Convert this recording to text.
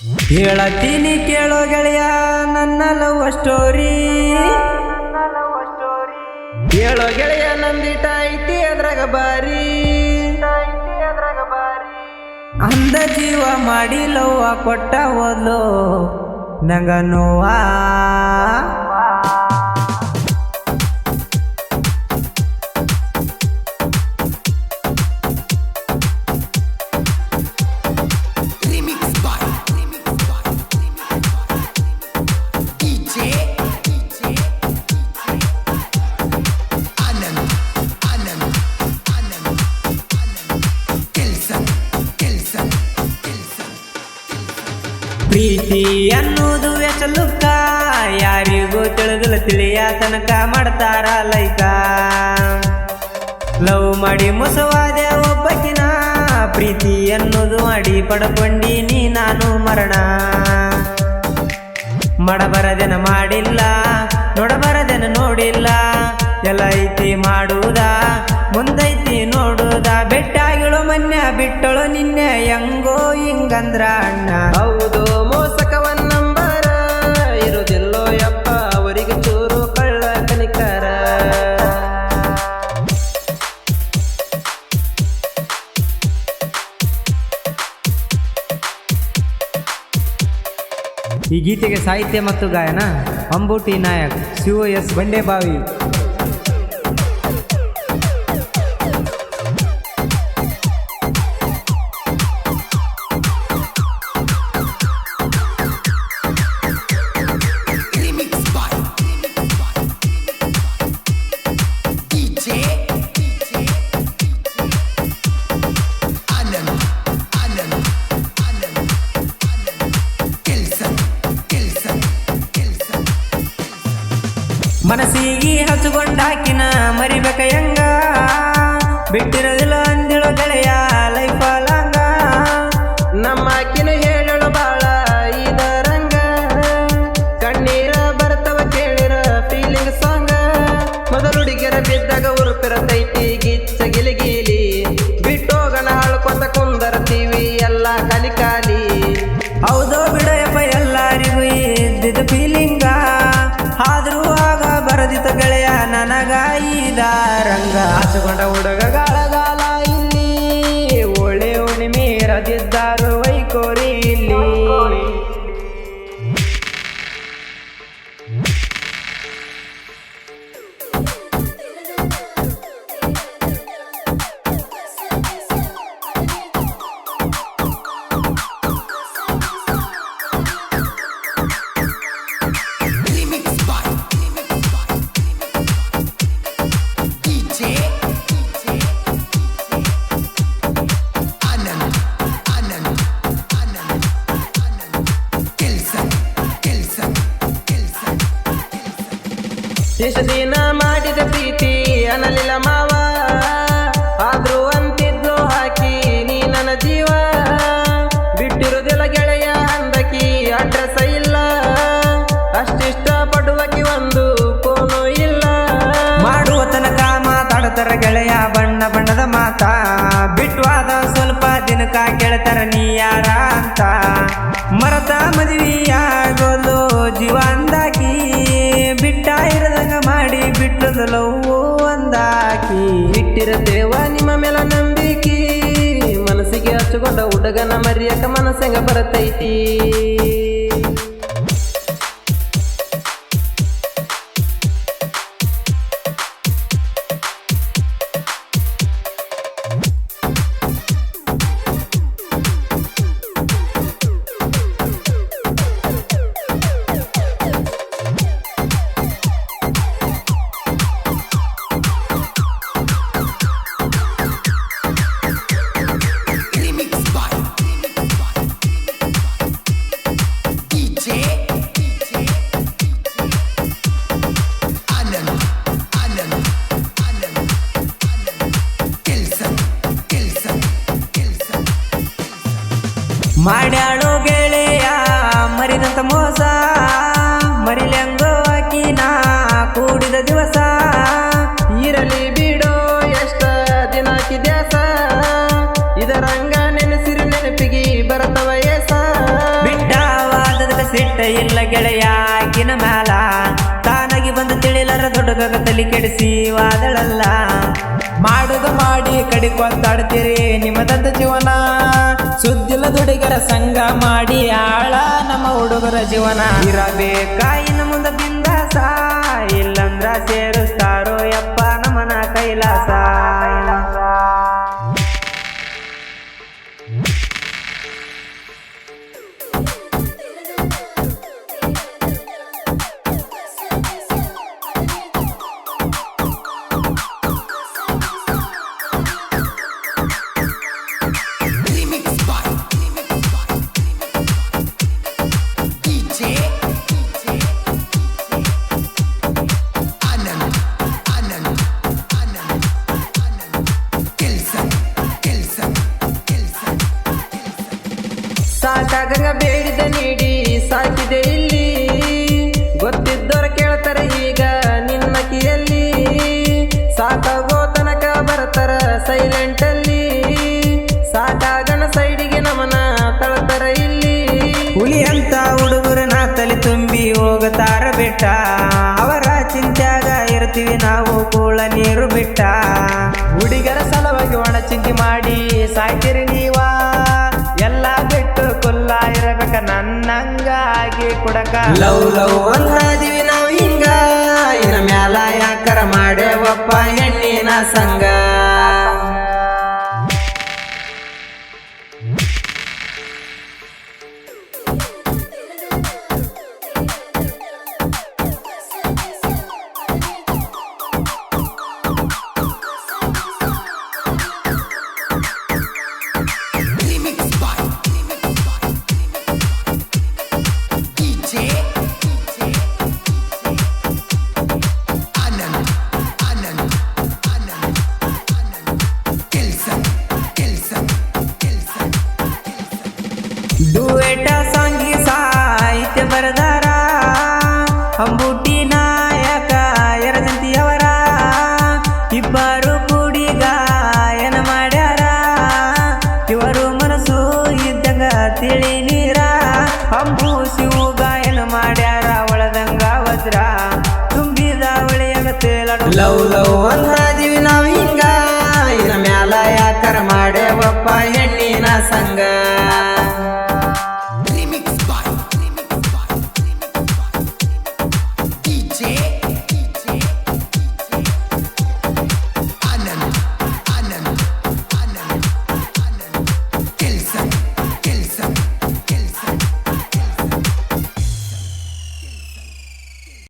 ಹೇಳತೀನಿ ಕೇಳೋ ಗೆಳೆಯ ನನ್ನ ಲವ್ ಸ್ಟೋರಿ. ಹೇಳೋ ಗೆಳೆಯ ನಂದಿಟ ಐತಿ ಅದ್ರಾಗ ಬಾರಿ. ಅಂದ ಜೀವ ಮಾಡಿ ಲವ್ವ ಕೊಟ್ಟ ಹೋದ್ಲು ನಂಗ ನೋವಾ. ಪ್ರೀತಿ ಅನ್ನೋದು ವ್ಯಸಲುಕ್ಕ ಯಾರಿಗೂ ತಿಳಿದಿಲ್ಲ, ತಿಳಿಯ ತನಕ ಮಾಡ್ತಾರ ಲೈಕ. ಲವ್ ಮಾಡಿ ಮೋಸವಾದೆ ಒಬ್ಬಕಿನ, ಪ್ರೀತಿ ಅನ್ನೋದು ಮಾಡಿ ಪಡ್ಕೊಂಡೀನಿ ನಾನು ಮರಣ. ಮಾಡಬರದೇನ ಮಾಡಿಲ್ಲ, ನೋಡಬರದೇನ ನೋಡಿಲ್ಲ, ಎಲ್ಲ ಐತಿ ಮಾಡುವುದ ಮುಂದೈತಿ ನೋಡುದ. ಬೆಟ್ಟಾಗಿಳು ಮನ್ಯ ಬಿಟ್ಟಳು ನಿನ್ನೆ ಹೆಂಗೋ ಹಿಂಗಂದ್ರ ಅಣ್ಣ. ಹೌದು ಮೋಸಕವನ್ನಂಬರ ಇರುವುದಿಲ್ಲೋ ಯಪ್ಪ ಅವರಿಗೆ ಚೂರು ಕಳ್ಳ ಕನಿಕರ. ಈ ಗೀತೆಗೆ ಸಾಹಿತ್ಯ ಮತ್ತು ಗಾಯನ ಅಂಬುಟಿ ನಾಯಕ್, COS ಬಂಡೆಬಾವಿ. ಮನಸ್ಸಿಗೆ ಹಚ್ಚಿಕೊಂಡಾಕಿನ ಮರಿಬೇಕ ಹೆಂಗ, ಬಿಟ್ಟಿರೋದಿಲ್ಲ ಅಂದಿಳು ಗೆಳೆಯ ಲೈಫ ಲಾಂಗ. ನಮ್ಮ ಆಕಿನ ಹೇಳಳು ಬಾಳ ಇದರಂಗ, ಕಣ್ಣೀರ ಬರ್ತವ ಕೇಳಿರ ಫೀಲಿಂಗ್ ಸಾಂಗ. ಮೊದಲು ಹುಡುಗಿಯರ ಬಿದ್ದಾಗ ಉರುಪಿರತೈತಿ ಗಿಚ್ಚ ಗಿಲಿಗಿಲಿ, ಬಿಟ್ಟೋಗಣ ಹಾಳ್ಕೊತ ಕುಂದರ್ತೀವಿ ಎಲ್ಲ ಖಾಲಿ ಖಾಲಿ. ಹೌದೋ ಬಿಡಯಪ್ಪ ಎಲ್ಲರಿಗೂ ಇದ್ದಿದ್ದು ಫೀಲಿಂಗ, ಆದ್ರೂ ಆಗ ಬರದಿತ ಗೆಳೆಯ ನನಗ ಇದಾರಂಗ. ಹಚ್ಕೊಂಡ ಹುಡುಗ ಗಾಳಗಾಲ ಇಲ್ಲಿ, ಒಳ್ಳೆ ಹುಣ್ಣಿಮೆ ರದಿದ್ದಾರು ವೈಕೋರಿ ಇಲ್ಲಿ. ಇಷ್ಟ ದಿನ ಮಾಡಿದ ಪ್ರೀತಿ ಅನ್ನಲಿಲ್ಲ ಮಾವ, ಆದ್ರೂ ಅಂತಿದ್ಲು ಹಾಕಿ ನೀ ನನ್ನ ಜೀವ. ಬಿಟ್ಟಿರುವುದಿಲ್ಲ ಗೆಳೆಯ ಅಂದಕಿ ಅಡ್ರೆಸ್ ಇಲ್ಲ, ಅಷ್ಟಿಷ್ಟ ಪಡುವಕಿ ಒಂದು ಫೋನು ಇಲ್ಲ. ಮಾಡುವ ತನಕ ಮಾತಾಡ್ತಾರ ಗೆಳೆಯ ಬಣ್ಣ ಬಣ್ಣದ ಮಾತ, ಬಿಟ್ಟುವಾದ ಸ್ವಲ್ಪ ದಿನಕ ಕೇಳ್ತಾರ ನೀ ಯಾರ ಅಂತ. ಮರತ ಮದುವೆಯಾಗೋದು ಜೀವ ಅಂದಾಕಿ, ಬಿಟ್ಟ ಇರದಂಗ ಮಾಡಿ ಬಿಟ್ಟದು ಲವ್ ಅಂದಾಕಿ. ಇಟ್ಟಿರತೇವ ನಿಮ್ಮ ಮೇಲ ನಂಬಿಕೆ, ಮನಸ್ಸಿಗೆ ಹಚ್ಚಿಕೊಂಡ ಹುಡುಗನ ಮರಿಯಕ ಮನಸ್ಸಂಗ ಬರತೈತಿ. ಮಾಡ್ಯಾಳೋ ಗೆಳೆಯ ಮರಿದಂತ ಮೋಸ, ಮರಿಲೆಂಗೋ ಆಕಿ ನಾ ಕೂಡಿದ ದಿವಸ. ಇರಲಿ ಬಿಡೋ ಎಷ್ಟ ದಿನಾಕಿ ದ್ಯಾಸ, ಇದರಂಗ ನೆನೆಸಿರಿ ನೆನಪಿಗೆ ಬರತವ ಏಸ. ಬಿಟ್ಟ ಇಲ್ಲ ಗೆಳೆಯ ಆಕಿನ ಮ್ಯಾಲ ತಾನಾಗಿ ಬಂದು ತಿಳಿಲಾರ ದೊಡ್ಡಗ ತಲೆ ಕೆಡಿಸಿ ವಾದಳಲ್ಲ ಮಾಡುದು ಮಾಡಿ ಕಡಿಕೊಂತಾಡ್ತೀರಿ ನಿಮ್ಮದಂತ ಜೀವನ ಸುದ್ದಿಲ್ಲ ದುಡಿಗರ ಸಂಘ ಮಾಡಿ ಆಳ ನಮ್ಮ ಹುಡುಗರ ಜೀವನ ಇರಬೇಕಾ ಇನ್ನು ಮುಂದೆ ಬಿಂದಾಸ ಇಲ್ಲಂದ್ರ ಸೇರಿಸ್ತಾರೋ ಯಪ್ಪ ನಮನ ಕೈಲಾಸ ಸಾಕಾಗಂಗ ಬೇಡಿದ ನೀಡಿ ಸಾಕಿದೆ ಇಲ್ಲಿ ಗೊತ್ತಿದ್ದೋರ ಕೇಳ್ತಾರೆ ಈಗ ನಿನ್ನ ಕಿಯಲ್ಲಿ ಸಾಕಾಗೋ ತನಕ ಬರ್ತಾರ ಸೈಲೆಂಟಲ್ಲಿ ಸಾಕಾಗನ ಸೈಡಿಗೆ ನಮನ ತಳ್ತಾರ ಇಲ್ಲಿ ಹುಲಿ ಅಂತ ಹುಡುಗರನ್ನ ತಲೆ ತುಂಬಿ ಹೋಗತಾರ ಬಿಟ್ಟ ಅವರ ಚಿಂತ್ಯಾಗ ಇರ್ತೀವಿ ನಾವು ಕೂಳ ನೀರು ಬಿಟ್ಟ ಹುಡುಗರ ಸಲುವಾಗಿ ಒಣ ಚಿಂತೆ ಮಾಡಿ ಸಾಯ್ತಿರಿ ನೀವ ಎಲ್ಲ ಬಿಟ್ಟು ಕುಲ್ಲ ಇರಬೇಕ ನನ್ನಂಗಾಗಿ ಕುಡಕ ಲವ್ ಲವ್ ಅಂದಿವಿ ನಾವು ಹಿಂಗ ಇರ ಮ್ಯಾಲ ಯಾಕರ ಮಾಡೇವಪ್ಪ ಹೆಣ್ಣಿನ ಸಂಗ ಡುವೆಟ ಸಾಂಗಿ ಸಾಹಿತ್ಯ ಬರದಾರ ಅಂಬುಟಿ ನಾಯಕ ಎರದಂತಿಯವರ ಇಬ್ಬರು ಕೂಡಿ ಗಾಯನ ಮಾಡ್ಯಾರ ಇವರು ಮನಸ್ಸು ಇದ್ದಂಗ ತಿಳಿ ನೀರ ಅಂಬು ಶಿವು ಗಾಯನ ಮಾಡ್ಯಾರ ಒಳದಂಗ ವಜ್ರ ತುಂಬಿದ ಒಳೆಯಾಗ ತೇಲಾಡು ಲವ್ ಲವ್